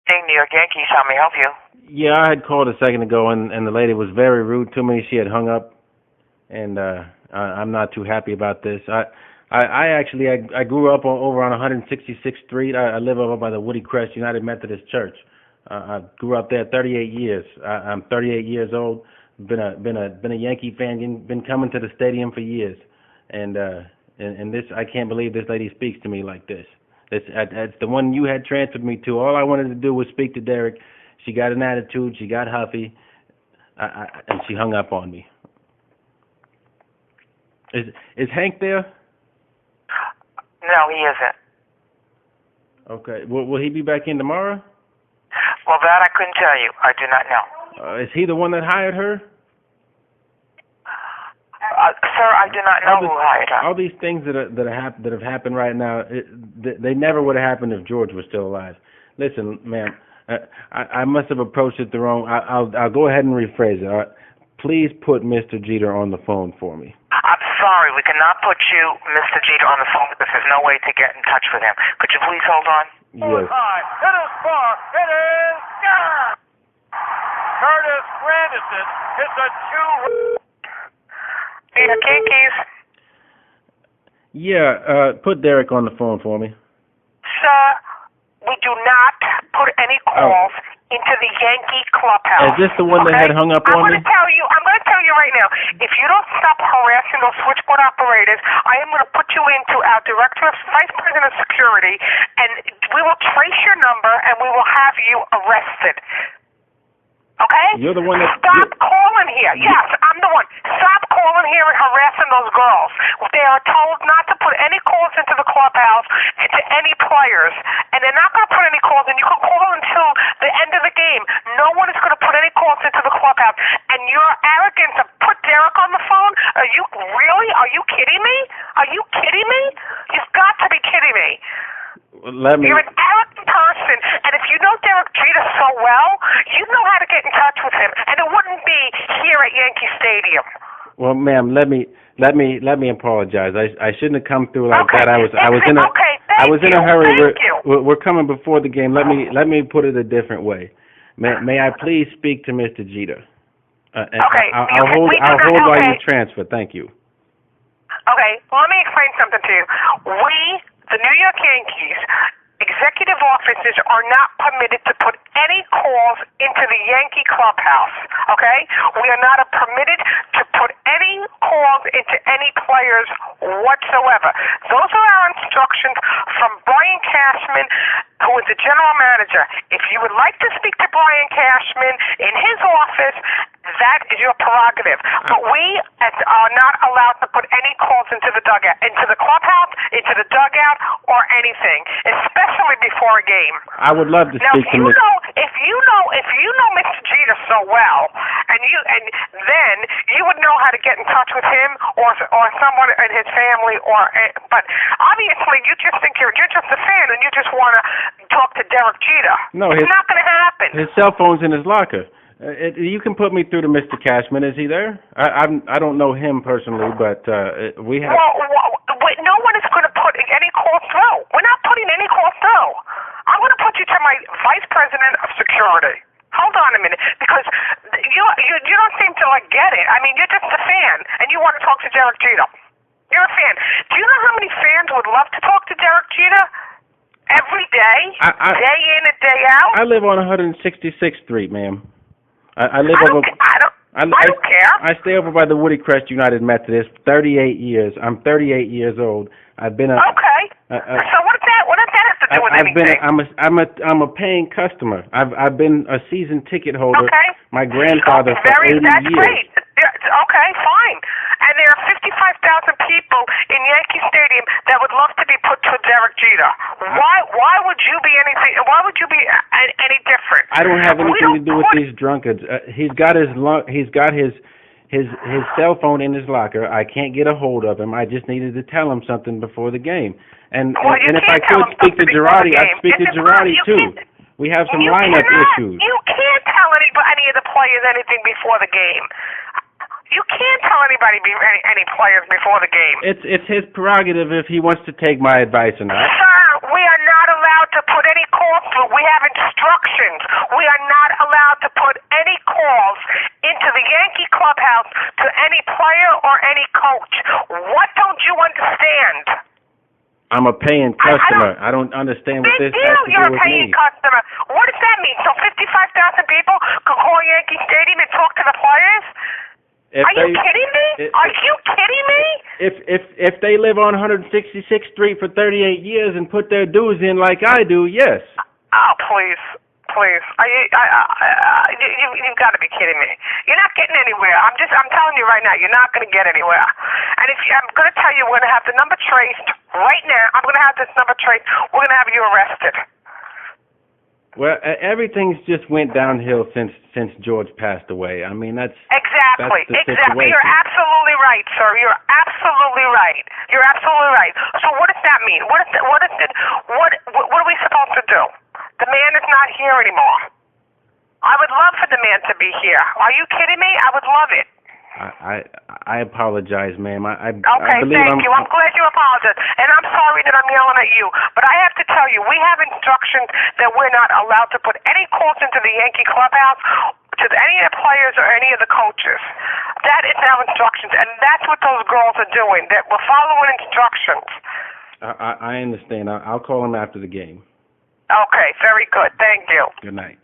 Hey, New York Yankees, how may I help you? Yeah, I had called a second ago, and the lady was very rude to me. She had hung up, and I'm not too happy about this. I actually I grew up over on 166th Street. I live over by the Woody Crest United Methodist Church. I grew up there 38 years. I'm 38 years old. Been a Yankee fan. Been coming to the stadium for years, and this I can't believe this lady speaks to me like this. That's the one you had transferred me to. All I wanted to do was speak to Derek. She got an attitude. She got huffy, and she hung up on me. Is Hank there? No, he isn't. Okay. Will he be back in tomorrow? Well, that I couldn't tell you. I do not know. Is he the one that hired her? Sir, I do not know who hired her. All these things that have happened right now, they never would have happened if George was still alive. Listen, ma'am, I must have approached it the wrong. I'll go ahead and rephrase it. All right? Please put Mr. Jeter on the phone for me. I'm sorry, we cannot put you, Mr. Jeter, on the phone because there's no way to get in touch with him. Could you please hold on? Yes. High, it is far, it is gone. Curtis Granderson hits a two. New York Yankees. Yeah, put Derek on the phone for me. Sir, we do not put any calls into the Yankee clubhouse. Is this the one that had hung up on me? I'm going to tell you right now, if you don't stop harassing those switchboard operators, I am going to put you into our director of vice president of security, and we will trace your number, and we will have you arrested. Okay? You're the one that... Stop calling here. Yes, I'm the one. Stop calling here and harassing those girls. They are told not to put any calls into the clubhouse, into any players. And they're not going to put any calls in. You can call until the end of the game. No one is going to put any calls into the clubhouse. And your arrogance to put Derek on the phone? Are you kidding me? Are you kidding me? You've got to be kidding me. You're an arrogant person, and if you know Derek Jeter so well, you know how to get in touch with him, and it wouldn't be here at Yankee Stadium. Well, ma'am, let me apologize. I shouldn't have come through like that. I was in a hurry. We're coming before the game. Let me put it a different way. May I please speak to Mr. Jeter? I'll hold while you transfer. Thank you. Okay, well, let me explain something to you. We, the New York Yankees, executive officers are not permitted to put any calls into the Yankee clubhouse, okay? We are not permitted to put any calls into any players whatsoever. Those are our instructions from Brian Cashman, who is the general manager. If you would like to speak to Brian Cashman in his office, that is your prerogative. But we are not allowed to put any calls into the dugout, into the clubhouse, into the dugout, or anything, especially before a game. I would love to speak to Mr. If you know Mr. Jeter so well, and then you would know how to get in touch with him or someone in his family. But obviously you just think you're just a fan and you just want to talk to Derek Jeter. No, it's not going to happen. His cell phone's in his locker. You can put me through to Mr. Cashman. Is he there? I don't know him personally, but we have. Well, no one is going to put any calls through. We're not putting any calls through. I'm going to put you to my vice president of security. Hold on a minute, because you don't seem to get it. I mean, you're just a fan, and you want to talk to Derek Jeter. You're a fan. Do you know how many fans would love to talk to Derek Jeter? Every day, day in and day out. I live on 166th Street, ma'am. I don't care. I stay over by the Woody Crest United Methodist. 38 years. I'm 38 years old. I've been Okay. So what does that have to do with anything? I'm a paying customer. I've been a season ticket holder. Okay. My grandfather for 80 that's years. Great. Okay, fine. And there are 55,000 people in Yankee Stadium that would love to be put to Derek Jeter. Why would you be anything? Why would you be any different? I don't have anything to do with these drunkards. He's got his cell phone in his locker. I can't get a hold of him. I just needed to tell him something before the game. And if I could speak to Girardi, I'd speak to Girardi too. We have some lineup issues. You can't tell any of the players anything before the game. You can't tell any players before the game. It's his prerogative if he wants to take my advice or not. Sir, we are not allowed to put any calls through. We have instructions. We are not allowed to put any calls into the Yankee clubhouse to any player or any coach. What don't you understand? I'm a paying customer. I don't understand what this has to do You're a with paying me. customer. What does that mean? So 55,000 people could call Yankee Stadium and talk to the players? Are you kidding me? Are you kidding me? If they live on 166th Street for 38 years and put their dues in like I do, yes. Oh, please. Please. You've got to be kidding me. You're not getting anywhere. I'm telling you right now, you're not going to get anywhere. And I'm going to tell you, we're going to have the number traced right now. I'm going to have this number traced. We're going to have you arrested. Well, everything's just went downhill since George passed away. I mean, that's exactly. Situation. You're absolutely right, sir. You're absolutely right. You're absolutely right. So what does that mean? What are we supposed to do? The man is not here anymore. I would love for the man to be here. Are you kidding me? I would love it. I apologize, ma'am. I okay, believe thank you. I'm glad you apologize. And I'm sorry that I'm yelling at you. But I have to tell you, we have instructions that we're not allowed to put any calls into the Yankee clubhouse to any of the players or any of the coaches. That is our instructions. And that's what those girls are doing. That we're following instructions. I understand. I'll call him after the game. Okay, very good. Thank you. Good night.